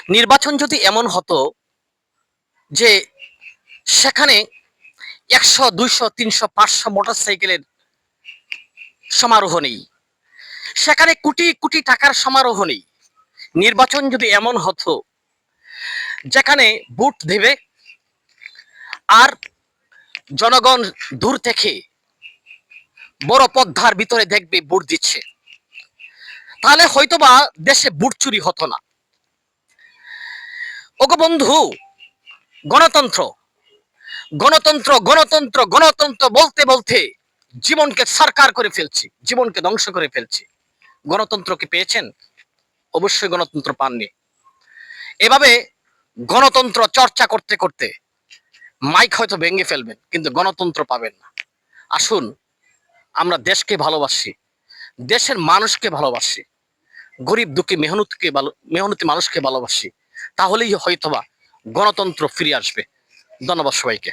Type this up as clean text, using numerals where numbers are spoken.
নির্বাচন যদি এমন হতো যে সেখানে 100, 200, 300, 500 মোটরসাইকেলের সমারোহ নেই, সেখানে কোটি কোটি টাকার সমারোহ নেই, নির্বাচন যদি এমন হতো যেখানে ভোট দেবে আর জনগণ দূর থেকে বড় পদ্মার ভিতরে দেখবে ভোট দিচ্ছে, তাহলে হয়তোবা দেশে ভোট চুরি হতো না। ওগো বন্ধু, গণতন্ত্র গণতন্ত্র গণতন্ত্র গণতন্ত্র বলতে বলতে জীবনকে সরকার করে ফেলছি, জীবনকে ধ্বংস করে ফেলছি। গণতন্ত্র কি পেয়েছেন? অবশ্যই গণতন্ত্র পাননি। এভাবে গণতন্ত্র চর্চা করতে করতে মাইক হয়তো ভেঙে ফেলবেন, কিন্তু গণতন্ত্র পাবেন না। আসুন, আমরা দেশকে ভালোবাসি, দেশের মানুষকে ভালোবাসি, গরিব দুঃখী মেহনতি মানুষকে ভালোবাসি, তাহলেই হয়তোবা গণতন্ত্র ফিরে আসবে। ধন্যবাদ সবাইকে।